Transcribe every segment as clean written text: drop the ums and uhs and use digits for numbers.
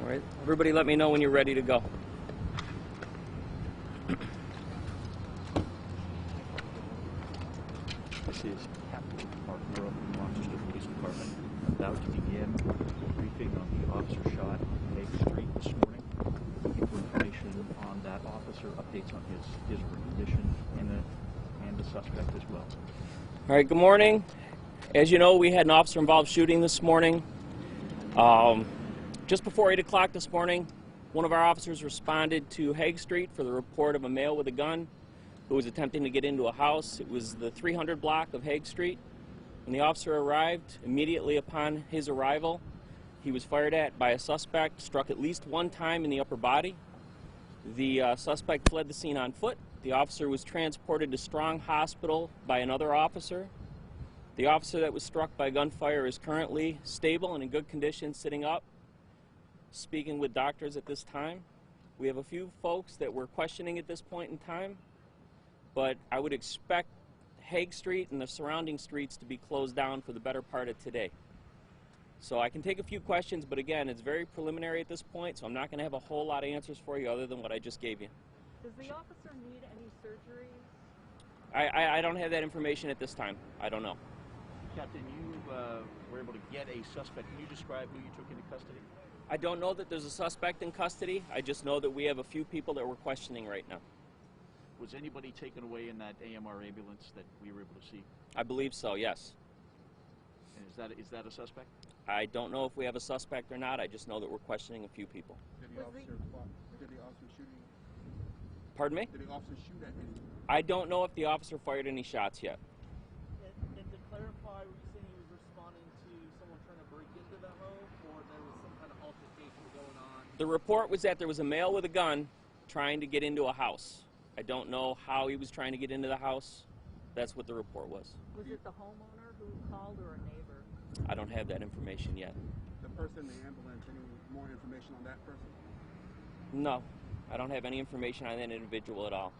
All right, everybody let me know when you're ready to go. This is Captain Mark Murrow from Rochester Police Department, about to begin a briefing on the officer shot on Lake Street this morning. Looking for information on that officer, updates on his condition, and the suspect as well. All right, good morning. As you know, we had an officer-involved shooting this morning. Just before 8 o'clock this morning, one of our officers responded to Hague Street for the report of a male with a gun who was attempting to get into a house. It was the 300 block of Hague Street. When the officer arrived, immediately upon his arrival, he was fired at by a suspect, struck at least one time in the upper body. The suspect fled the scene on foot. The officer was transported to Strong Hospital by another officer. The officer that was struck by gunfire is currently stable and in good condition, sitting up, speaking with doctors at this time. We have a few folks that we're questioning at this point in time, but I would expect Hague Street and the surrounding streets to be closed down for the better part of today. So I can take a few questions, but again, it's very preliminary at this point, so I'm not going to have a whole lot of answers for you other than what I just gave you. Does the officer need any surgery? I don't have that information at this time. I don't know. Captain, you were able to get a suspect. Can you describe who you took into custody? I don't know that there's a suspect in custody. I just know that we have a few people that we're questioning right now. Was anybody taken away in that AMR ambulance that we were able to see? I believe so, yes. And is that a suspect? I don't know if we have a suspect or not. I just know that we're questioning a few people. Did the officer shoot any? Pardon me? Did the officer shoot at any? I don't know if the officer fired any shots yet. And to clarify, were you saying he was responding to someone trying to break into the home, or there was some kind of altercation going on? The report was that there was a male with a gun trying to get into a house. I don't know how he was trying to get into the house. That's what the report was. Was it the homeowner who called or a neighbor? I don't have that information yet. The person in the ambulance, any more information on that person? No, I don't have any information on that individual at all.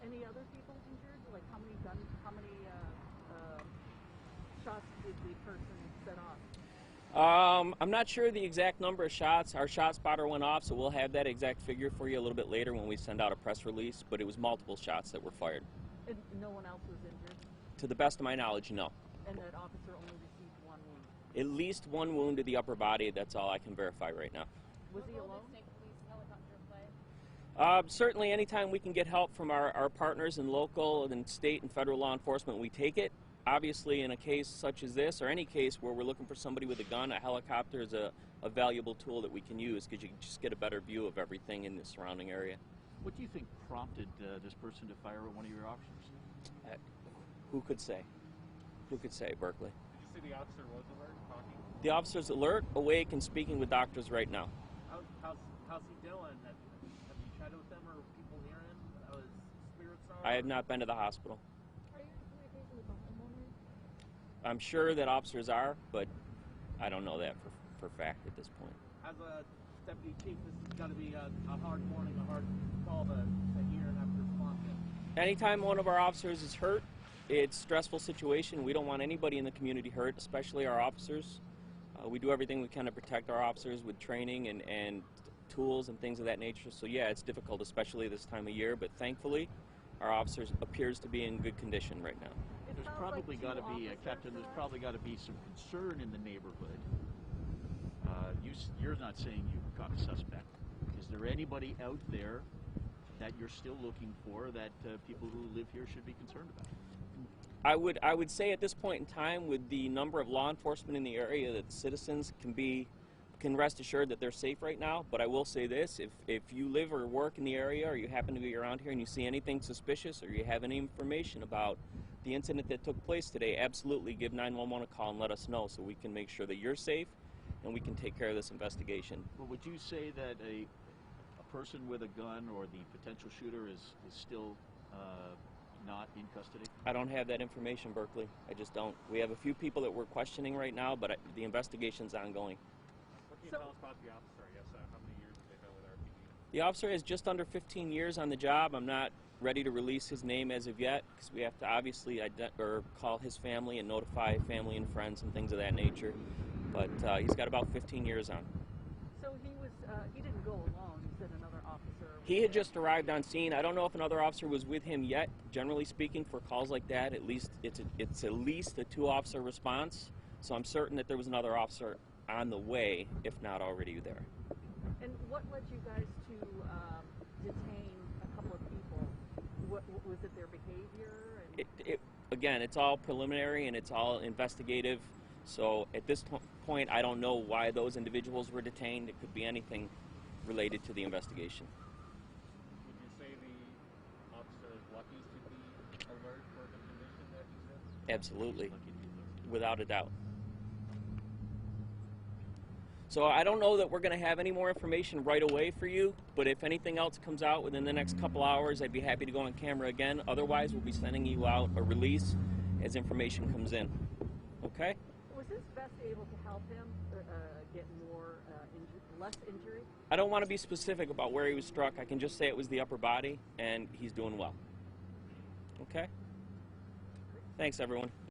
Any other people injured? Like how many shots did the person set off? I'm not sure the exact number of shots. Our shot spotter went off, so we'll have that exact figure for you a little bit later when we send out a press release, but it was multiple shots that were fired. And no one else was injured? To the best of my knowledge, no. And that officer only received one wound? At least one wound to the upper body. That's all I can verify right now. Was he alone? Certainly anytime we can get help from our partners in local and state and federal law enforcement, we take it. Obviously, in a case such as this, or any case where we're looking for somebody with a gun, a helicopter is a valuable tool that we can use because you can just get a better view of everything in the surrounding area. What do you think prompted this person to fire at one of your officers? Who could say? Who could say, Berkeley? Did you say the officer was alert, talking? The officer's alert, awake, and speaking with doctors right now. How's he doing? Have you chatted with them or people near him? How his spirits are? I have not been to the hospital. Are you in communication with the homeowner? I'm sure that officers are, but I don't know that for fact at this point. As a deputy chief, this has got to be a hard morning, a hard call to hear and have to respond to. Anytime one of our officers is hurt, it's a stressful situation. We don't want anybody in the community hurt, especially our officers. We do everything we can to protect our officers with training and tools and things of that nature. So yeah, it's difficult, especially this time of year, but thankfully our officers appears to be in good condition right now. There's probably got to be, Captain, there's probably got to be some concern in the neighborhood. You're not saying you've got a suspect. Is there anybody out there that you're still looking for that people who live here should be concerned about? I would say at this point in time, with the number of law enforcement in the area, that citizens can rest assured that they're safe right now. But I will say this, if you live or work in the area, or you happen to be around here and you see anything suspicious, or you have any information about the incident that took place today, absolutely give 911 a call and let us know so we can make sure that you're safe and we can take care of this investigation. Well, would you say that a person with a gun or the potential shooter is still not in custody? I don't have that information, Berkeley. I just don't. We have a few people that we're questioning right now, but the investigation's ongoing. What can you tell us about the officer? Yes, how many years have they been with RPD? The officer has just under 15 years on the job. I'm not ready to release his name as of yet because we have to obviously call his family and notify family and friends and things of that nature. But he's got about 15 years on. So he didn't go alone. You said another officer. He had just arrived on scene. I don't know if another officer was with him yet. Generally speaking, for calls like that, at least it's at least a 2-officer response. So I'm certain that there was another officer on the way, if not already there. And what led you guys to detain a couple of people? What was it? Their behavior? And Again, it's all preliminary and it's all investigative. So at this point, I don't know why those individuals were detained. It could be anything related to the investigation. Would you say the officer is lucky to be alert for the condition that he's in? Absolutely, without a doubt. So I don't know that we're going to have any more information right away for you, but if anything else comes out within the next couple hours, I'd be happy to go on camera again. Otherwise, we'll be sending you out a release as information comes in. Okay? was this vest able to help him get more less injury? I don't want to be specific about where he was struck. I can just say it was the upper body, and he's doing well. Okay? Thanks, everyone.